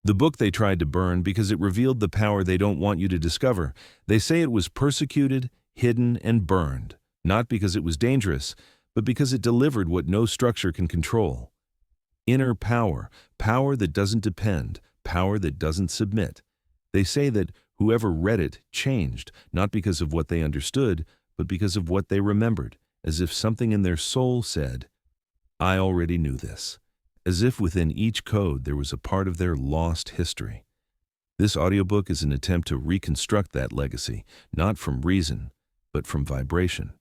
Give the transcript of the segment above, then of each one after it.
The book they tried to burn because it revealed the power they don't want you to discover. They say it was persecuted, hidden, and burned, not because it was dangerous, but because it delivered what no structure can control. Inner power, power that doesn't depend, power that doesn't submit. They say that whoever read it changed, not because of what they understood, but because of what they remembered, as if something in their soul said, "I already knew this," as if within each code there was a part of their lost history. This audiobook is an attempt to reconstruct that legacy, not from reason, but from vibration.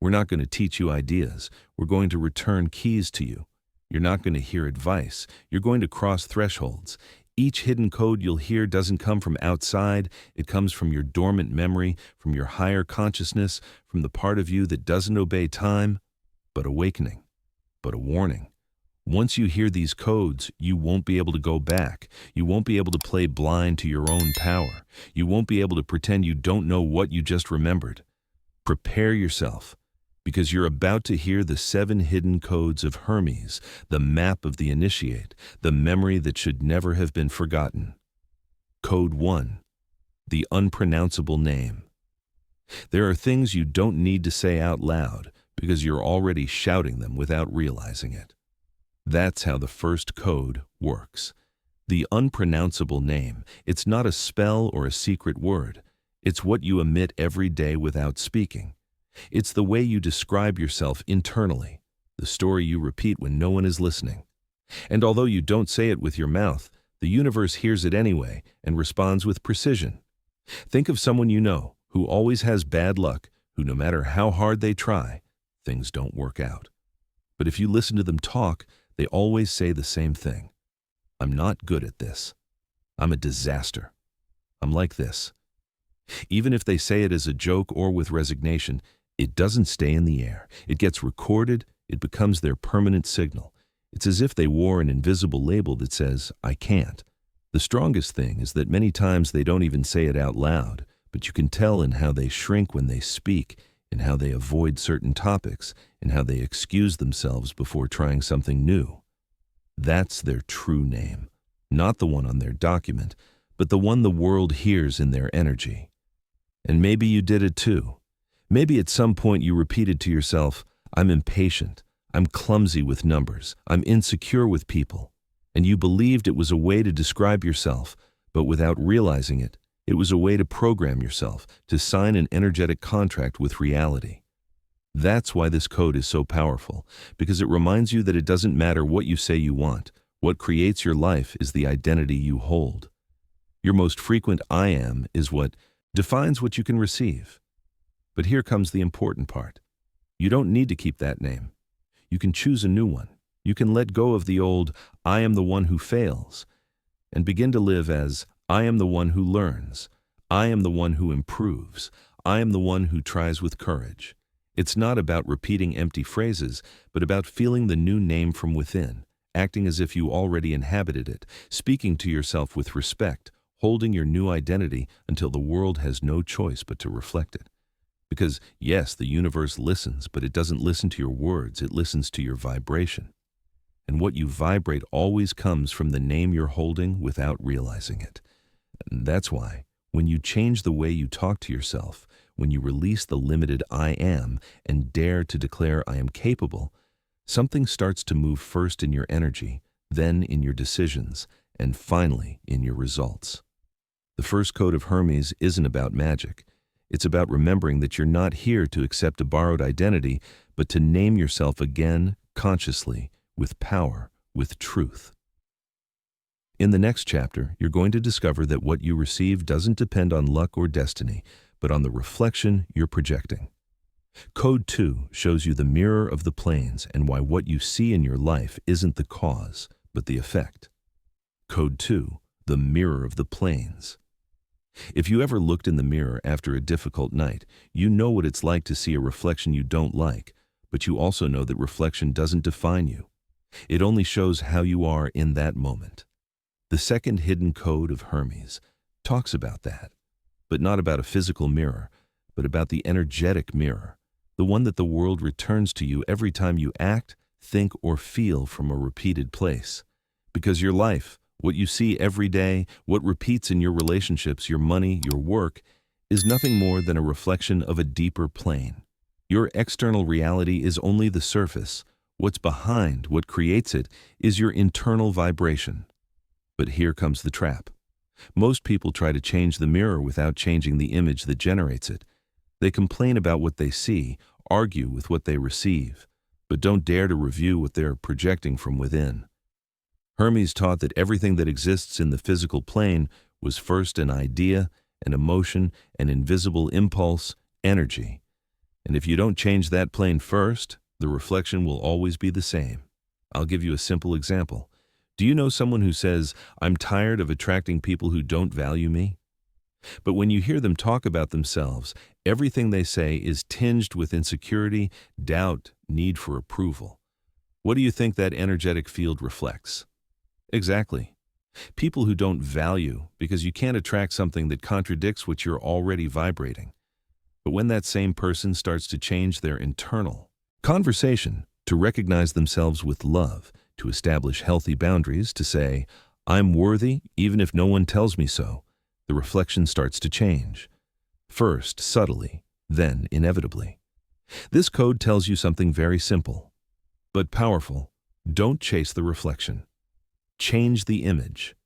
We're not going to teach you ideas. We're going to return keys to you. You're not going to hear advice. You're going to cross thresholds. Each hidden code you'll hear doesn't come from outside. It comes from your dormant memory, from your higher consciousness, from the part of you that doesn't obey time, but awakening, but a warning. Once you hear these codes, you won't be able to go back. You won't be able to play blind to your own power. You won't be able to pretend you don't know what you just remembered. Prepare yourself, because you're about to hear the 7 hidden codes of Hermes, the map of the initiate, the memory that should never have been forgotten. Code 1, the unpronounceable name. There are things you don't need to say out loud because you're already shouting them without realizing it. That's how the first code works. The unpronounceable name, it's not a spell or a secret word. It's what you emit every day without speaking. It's the way you describe yourself internally, the story you repeat when no one is listening. And although you don't say it with your mouth, the universe hears it anyway and responds with precision. Think of someone you know who always has bad luck, who no matter how hard they try, things don't work out. But if you listen to them talk, they always say the same thing. I'm not good at this. I'm a disaster. I'm like this. Even if they say it as a joke or with resignation, it doesn't stay in the air. It gets recorded. It becomes their permanent signal. It's as if they wore an invisible label that says, "I can't." The strongest thing is that many times they don't even say it out loud, but you can tell in how they shrink when they speak, in how they avoid certain topics, in how they excuse themselves before trying something new. That's their true name, not the one on their document, but the one the world hears in their energy. And maybe you did it too. Maybe at some point you repeated to yourself, "I'm impatient, I'm clumsy with numbers, I'm insecure with people." And you believed it was a way to describe yourself, but without realizing it, it was a way to program yourself, to sign an energetic contract with reality. That's why this code is so powerful, because it reminds you that it doesn't matter what you say you want. What creates your life is the identity you hold. Your most frequent "I am" is what defines what you can receive. But here comes the important part. You don't need to keep that name. You can choose a new one. You can let go of the old "I am the one who fails" and begin to live as "I am the one who learns. I am the one who improves. I am the one who tries with courage." It's not about repeating empty phrases, but about feeling the new name from within, acting as if you already inhabited it, speaking to yourself with respect, holding your new identity until the world has no choice but to reflect it. Because, yes, the universe listens, but it doesn't listen to your words, it listens to your vibration. And what you vibrate always comes from the name you're holding without realizing it. And that's why, when you change the way you talk to yourself, when you release the limited "I am" and dare to declare "I am capable," something starts to move first in your energy, then in your decisions, and finally in your results. The first code of Hermes isn't about magic. It's about remembering that you're not here to accept a borrowed identity, but to name yourself again, consciously, with power, with truth. In the next chapter, you're going to discover that what you receive doesn't depend on luck or destiny, but on the reflection you're projecting. Code 2 shows you the mirror of the planes and why what you see in your life isn't the cause, but the effect. Code 2, the mirror of the planes. If you ever looked in the mirror after a difficult night, you know what it's like to see a reflection you don't like, but you also know that reflection doesn't define you. It only shows how you are in that moment. The second hidden code of Hermes talks about that, but not about a physical mirror, but about the energetic mirror, the one that the world returns to you every time you act, think, or feel from a repeated place. Because your life, What you see every day, what repeats in your relationships, your money, your work, is nothing more than a reflection of a deeper plane. Your external reality is only the surface. What's behind, what creates it, is your internal vibration. But here comes the trap. Most people try to change the mirror without changing the image that generates it. They complain about what they see, argue with what they receive, but don't dare to review what they're projecting from within. Hermes taught that everything that exists in the physical plane was first an idea, an emotion, an invisible impulse, energy. And if you don't change that plane first, the reflection will always be the same. I'll give you a simple example. Do you know someone who says, "I'm tired of attracting people who don't value me"? But when you hear them talk about themselves, everything they say is tinged with insecurity, doubt, need for approval. What do you think that energetic field reflects? Exactly. People who don't value, because you can't attract something that contradicts what you're already vibrating. But when that same person starts to change their internal conversation, to recognize themselves with love, to establish healthy boundaries, to say, "I'm worthy even if no one tells me so," the reflection starts to change. First, subtly, then inevitably. This code tells you something very simple, but powerful. Don't chase the reflection. Change the image.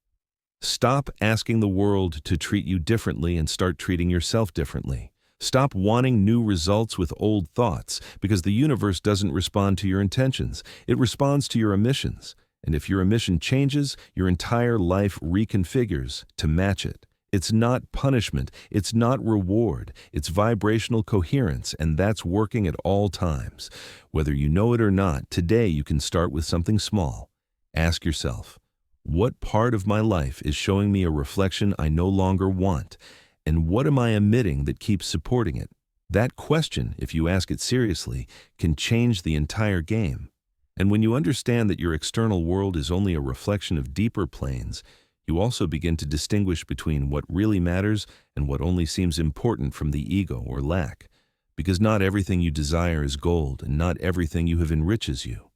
Stop asking the world to treat you differently and start treating yourself differently. Stop wanting new results with old thoughts, because the universe doesn't respond to your intentions. It responds to your emissions. And if your emission changes, your entire life reconfigures to match it. It's not punishment. It's not reward. It's vibrational coherence, and that's working at all times. Whether you know it or not, today you can start with something small. Ask yourself, what part of my life is showing me a reflection I no longer want? And what am I emitting that keeps supporting it? That question, if you ask it seriously, can change the entire game. And when you understand that your external world is only a reflection of deeper planes, you also begin to distinguish between what really matters and what only seems important from the ego or lack. Because not everything you desire is gold, and not everything you have enriches you.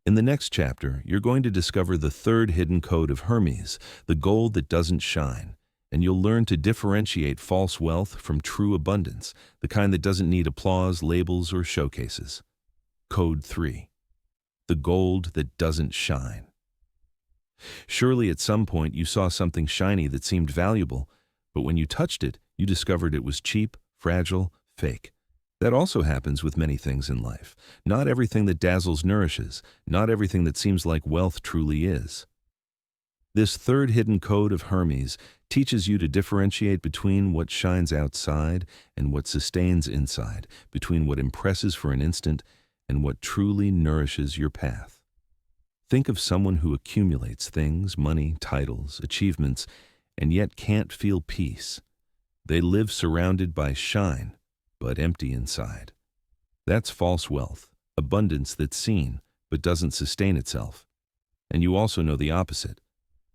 In the next chapter, you're going to discover the third hidden code of Hermes, the gold that doesn't shine. And you'll learn to differentiate false wealth from true abundance, the kind that doesn't need applause, labels, or showcases. Code 3. The gold that doesn't shine. Surely at some point you saw something shiny that seemed valuable, but when you touched it, you discovered it was cheap, fragile, fake. That also happens with many things in life. Not everything that dazzles nourishes. Not everything that seems like wealth truly is. This third hidden code of Hermes teaches you to differentiate between what shines outside and what sustains inside, between what impresses for an instant and what truly nourishes your path. Think of someone who accumulates things, money, titles, achievements, and yet can't feel peace. They live surrounded by shine, but empty inside. That's false wealth, abundance that's seen, but doesn't sustain itself. And you also know the opposite.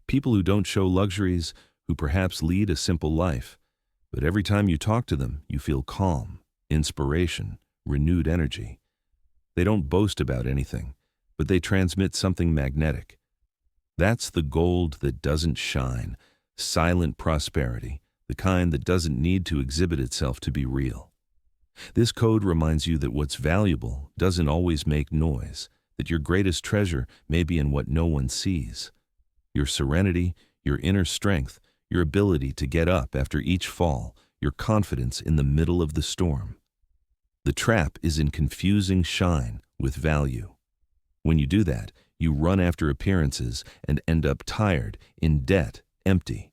People who don't show luxuries, who perhaps lead a simple life, but every time you talk to them, you feel calm, inspiration, renewed energy. They don't boast about anything, but they transmit something magnetic. That's the gold that doesn't shine, silent prosperity, the kind that doesn't need to exhibit itself to be real. This code reminds you that what's valuable doesn't always make noise, that your greatest treasure may be in what no one sees. Your serenity, your inner strength, your ability to get up after each fall, your confidence in the middle of the storm. The trap is in confusing shine with value. When you do that, you run after appearances and end up tired, in debt, empty.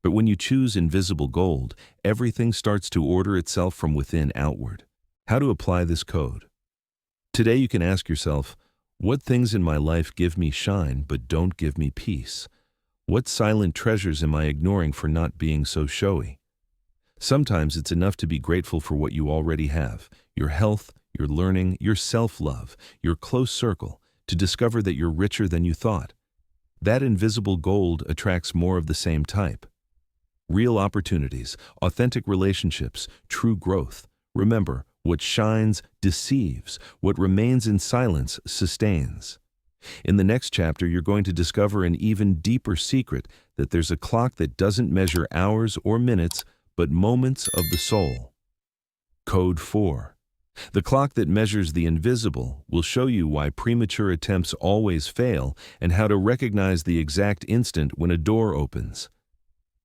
But when you choose invisible gold, everything starts to order itself from within outward. How to apply this code? Today you can ask yourself, what things in my life give me shine but don't give me peace? What silent treasures am I ignoring for not being so showy? Sometimes it's enough to be grateful for what you already have, your health, your learning, your self-love, your close circle, to discover that you're richer than you thought. That invisible gold attracts more of the same type. Real opportunities, authentic relationships, true growth. Remember, what shines deceives, what remains in silence sustains. In the next chapter, you're going to discover an even deeper secret, that there's a clock that doesn't measure hours or minutes, but moments of the soul. Code 4. The clock that measures the invisible will show you why premature attempts always fail and how to recognize the exact instant when a door opens.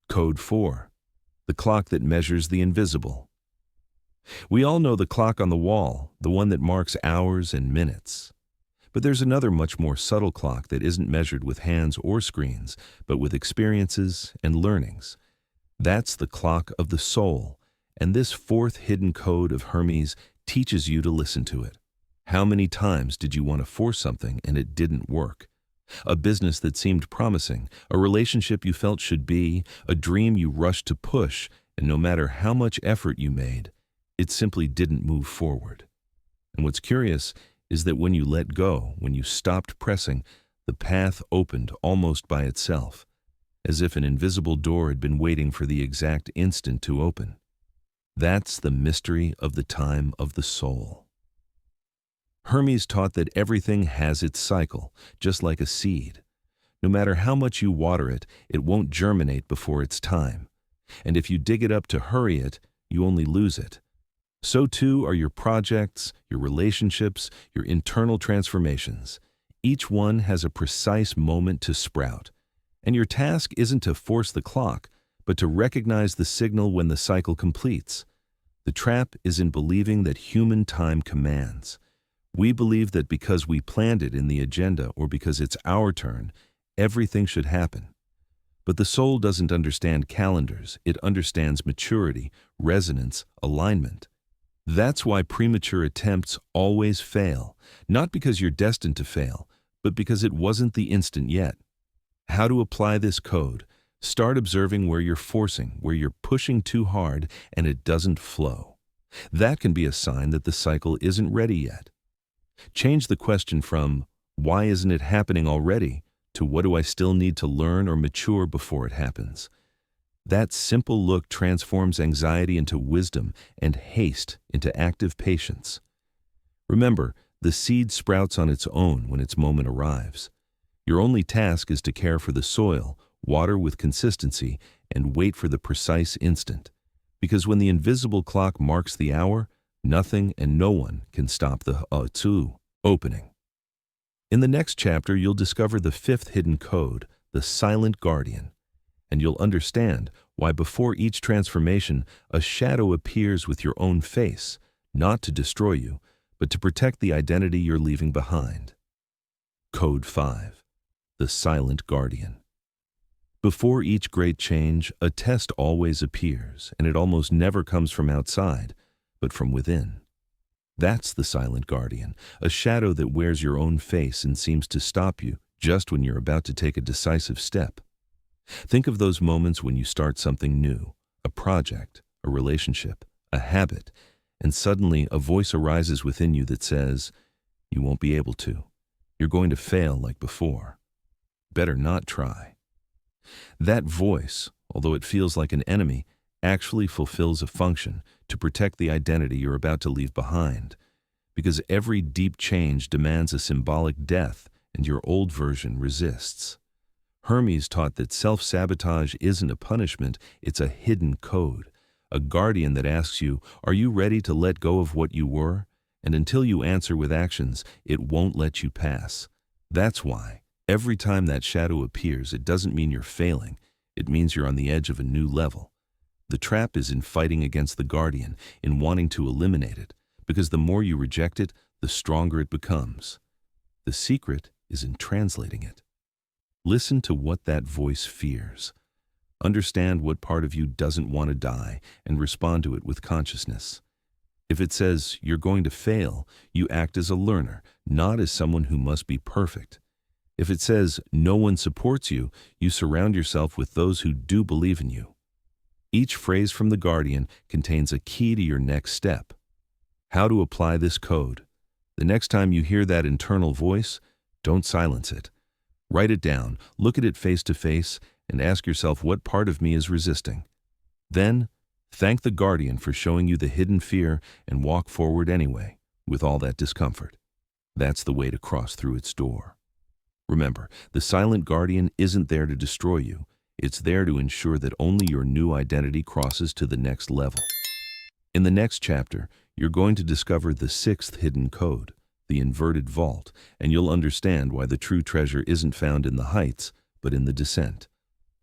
Code 4. The clock that measures the invisible. We all know the clock on the wall, the one that marks hours and minutes. But there's another much more subtle clock that isn't measured with hands or screens, but with experiences and learnings. That's the clock of the soul, and this fourth hidden code of Hermes teaches you to listen to it. How many times did you want to force something and it didn't work? A business that seemed promising, a relationship you felt should be, a dream you rushed to push, and no matter how much effort you made, it simply didn't move forward. And what's curious is that when you let go, when you stopped pressing, the path opened almost by itself, as if an invisible door had been waiting for the exact instant to open. That's the mystery of the time of the soul. Hermes taught that everything has its cycle, just like a seed. No matter how much you water it, it won't germinate before its time. And if you dig it up to hurry it, you only lose it. So too are your projects, your relationships, your internal transformations. Each one has a precise moment to sprout. And your task isn't to force the clock, but to recognize the signal when the cycle completes. The trap is in believing that human time commands. We believe that because we planned it in the agenda or because it's our turn, everything should happen. But the soul doesn't understand calendars. It understands maturity, resonance, alignment. That's why premature attempts always fail, not because you're destined to fail, but because it wasn't the instant yet. How to apply this code? Start observing where you're forcing, where you're pushing too hard and it doesn't flow. That can be a sign that the cycle isn't ready yet. Change the question from, "Why isn't it happening already?" to "What do I still need to learn or mature before it happens?" That simple look transforms anxiety into wisdom and haste into active patience. Remember, the seed sprouts on its own when its moment arrives. Your only task is to care for the soil, water with consistency, and wait for the precise instant. Because when the invisible clock marks the hour, nothing and no one can stop the opening. In the next chapter, you'll discover the fifth hidden code, the silent guardian. And you'll understand why before each transformation, a shadow appears with your own face, not to destroy you, but to protect the identity you're leaving behind. Code 5. The silent guardian. Before each great change, a test always appears, and it almost never comes from outside, but from within. That's the silent guardian, a shadow that wears your own face and seems to stop you just when you're about to take a decisive step. Think of those moments when you start something new, a project, a relationship, a habit, and suddenly a voice arises within you that says, "You won't be able to. You're going to fail like before. Better not try." That voice, although it feels like an enemy, actually fulfills a function to protect the identity you're about to leave behind. Because every deep change demands a symbolic death, and your old version resists. Hermes taught that self-sabotage isn't a punishment, it's a hidden code, a guardian that asks you, "Are you ready to let go of what you were?" And until you answer with actions, it won't let you pass. That's why, every time that shadow appears, it doesn't mean you're failing, it means you're on the edge of a new level. The trap is in fighting against the guardian, in wanting to eliminate it, because the more you reject it, the stronger it becomes. The secret is in translating it. Listen to what that voice fears. Understand what part of you doesn't want to die and respond to it with consciousness. If it says you're going to fail, you act as a learner, not as someone who must be perfect. If it says no one supports you, you surround yourself with those who do believe in you. Each phrase from the guardian contains a key to your next step. How to apply this code? The next time you hear that internal voice, don't silence it. Write it down, look at it face to face, and ask yourself what part of me is resisting. Then, thank the guardian for showing you the hidden fear and walk forward anyway, with all that discomfort. That's the way to cross through its door. Remember, the silent guardian isn't there to destroy you. It's there to ensure that only your new identity crosses to the next level. In the next chapter, you're going to discover the sixth hidden code, the inverted vault, and you'll understand why the true treasure isn't found in the heights, but in the descent.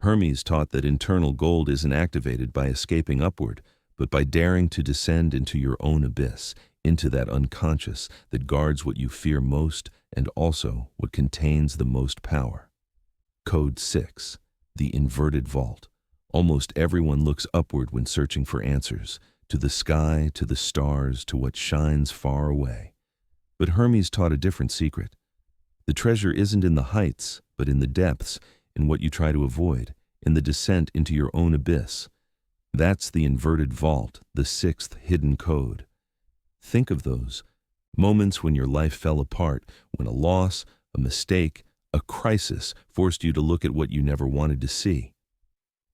Hermes taught that internal gold isn't activated by escaping upward, but by daring to descend into your own abyss, into that unconscious that guards what you fear most and also what contains the most power. Code 6. The inverted vault. Almost everyone looks upward when searching for answers, to the sky, to the stars, to what shines far away. But Hermes taught a different secret. The treasure isn't in the heights, but in the depths, in what you try to avoid, in the descent into your own abyss. That's the inverted vault, the sixth hidden code. Think of those moments when your life fell apart, when a loss, a mistake, a crisis forced you to look at what you never wanted to see.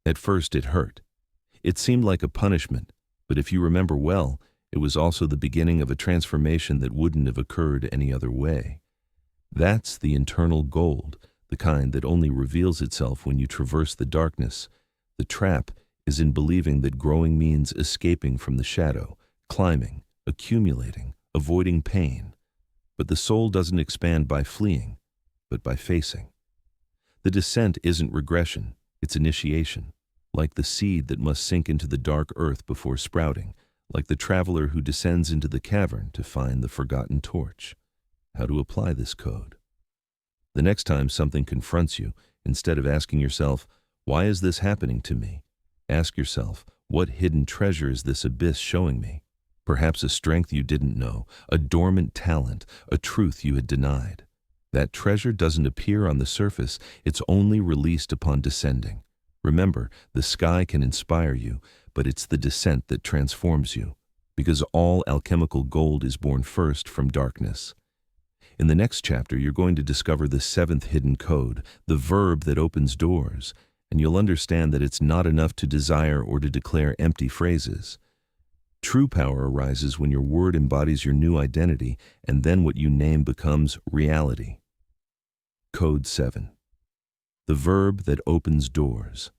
At first it hurt. It seemed like a punishment, but if you remember well, it was also the beginning of a transformation that wouldn't have occurred any other way. That's the internal gold, the kind that only reveals itself when you traverse the darkness. The trap is in believing that growing means escaping from the shadow, climbing, accumulating, avoiding pain. But the soul doesn't expand by fleeing, but by facing. The descent isn't regression, it's initiation, like the seed that must sink into the dark earth before sprouting, like the traveler who descends into the cavern to find the forgotten torch. How to apply this code? The next time something confronts you, instead of asking yourself, "Why is this happening to me?" ask yourself, "What hidden treasure is this abyss showing me?" Perhaps a strength you didn't know, a dormant talent, a truth you had denied. That treasure doesn't appear on the surface, it's only released upon descending. Remember, the sky can inspire you, but it's the descent that transforms you, because all alchemical gold is born first from darkness. In the next chapter, you're going to discover the seventh hidden code, the verb that opens doors, and you'll understand that it's not enough to desire or to declare empty phrases. True power arises when your word embodies your new identity, and then what you name becomes reality. Code 7. The verb that opens doors.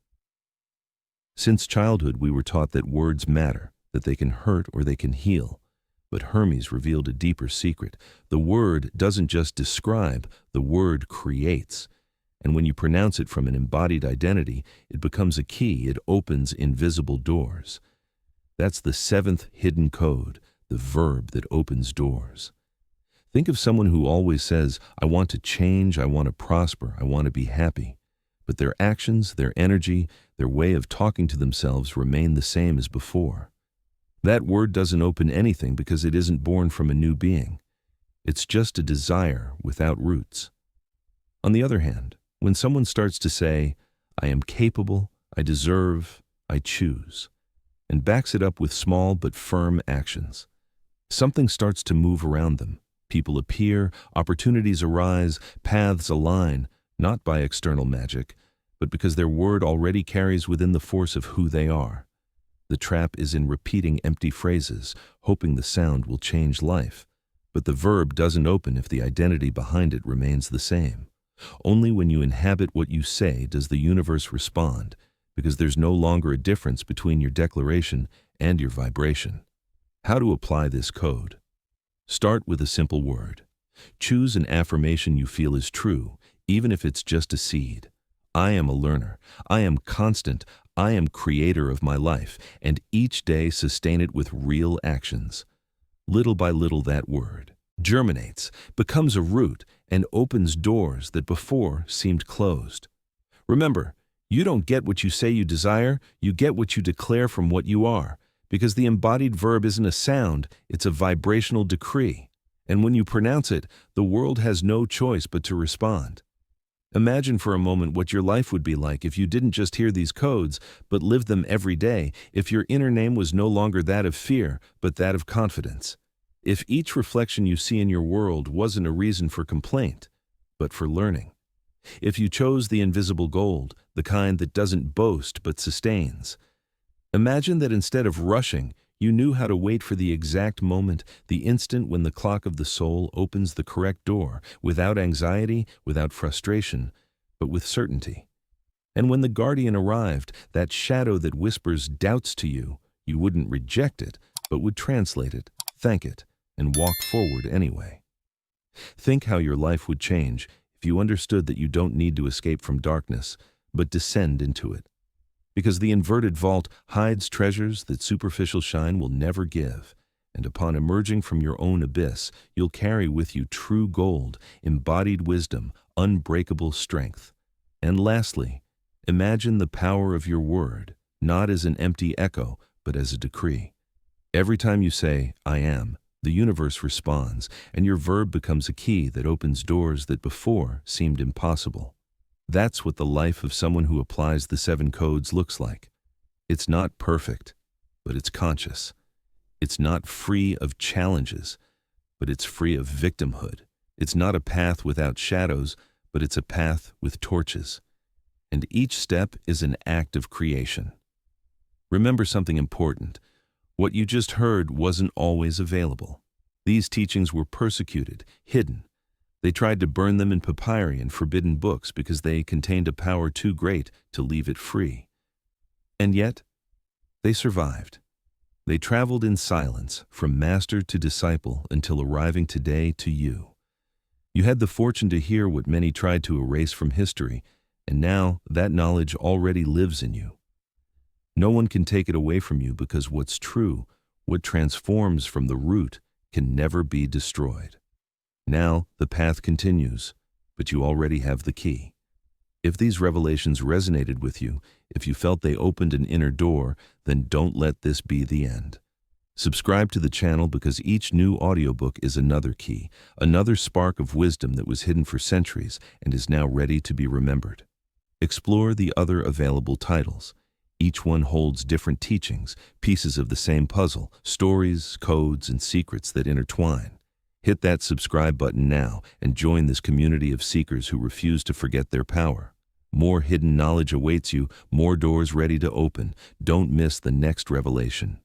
Since childhood, we were taught that words matter, that they can hurt or they can heal. But Hermes revealed a deeper secret. The word doesn't just describe, the word creates. And when you pronounce it from an embodied identity, it becomes a key, it opens invisible doors. That's the seventh hidden code, the verb that opens doors. Think of someone who always says, "I want to change, I want to prosper, I want to be happy." But their actions, their energy, their way of talking to themselves remain the same as before. That word doesn't open anything because it isn't born from a new being. It's just a desire without roots. On the other hand, when someone starts to say, "I am capable, I deserve, I choose," and backs it up with small but firm actions, something starts to move around them. People appear, opportunities arise, paths align, not by external magic, but because their word already carries within the force of who they are. The trap is in repeating empty phrases, hoping the sound will change life. But the verb doesn't open if the identity behind it remains the same. Only when you inhabit what you say does the universe respond, because there's no longer a difference between your declaration and your vibration. How to apply this code? Start with a simple word. Choose an affirmation you feel is true, even if it's just a seed. I am a learner. I am constant. I am creator of my life, and each day sustain it with real actions. Little by little that word germinates, becomes a root, and opens doors that before seemed closed. Remember, you don't get what you say you desire, you get what you declare from what you are, because the embodied verb isn't a sound, it's a vibrational decree. And when you pronounce it, the world has no choice but to respond. Imagine for a moment what your life would be like if you didn't just hear these codes, but lived them every day, if your inner name was no longer that of fear, but that of confidence. If each reflection you see in your world wasn't a reason for complaint, but for learning. If you chose the invisible gold, the kind that doesn't boast but sustains. Imagine that instead of rushing, You knew how to wait for the exact moment, the instant when the clock of the soul opens the correct door, without anxiety, without frustration, but with certainty. And when the guardian arrived, that shadow that whispers doubts to you, you wouldn't reject it, but would translate it, thank it, and walk forward anyway. Think how your life would change if you understood that you don't need to escape from darkness, but descend into it. Because the inverted vault hides treasures that superficial shine will never give, and upon emerging from your own abyss, you'll carry with you true gold, embodied wisdom, unbreakable strength. And lastly, imagine the power of your word, not as an empty echo, but as a decree. Every time you say, I am, the universe responds, and your verb becomes a key that opens doors that before seemed impossible. That's what the life of someone who applies the 7 codes looks like. It's not perfect, but it's conscious. It's not free of challenges, but it's free of victimhood. It's not a path without shadows, but it's a path with torches. And each step is an act of creation. Remember something important. What you just heard wasn't always available. These teachings were persecuted, hidden. They tried to burn them in papyri and forbidden books because they contained a power too great to leave it free. And yet, they survived. They traveled in silence from master to disciple until arriving today to you. You had the fortune to hear what many tried to erase from history, and now that knowledge already lives in you. No one can take it away from you because what's true, what transforms from the root, can never be destroyed. Now the path continues, but you already have the key. If these revelations resonated with you, if you felt they opened an inner door, then don't let this be the end. Subscribe to the channel because each new audiobook is another key, another spark of wisdom that was hidden for centuries and is now ready to be remembered. Explore the other available titles. Each one holds different teachings, pieces of the same puzzle, stories, codes, and secrets that intertwine. Hit that subscribe button now and join this community of seekers who refuse to forget their power. More hidden knowledge awaits you, more doors ready to open. Don't miss the next revelation.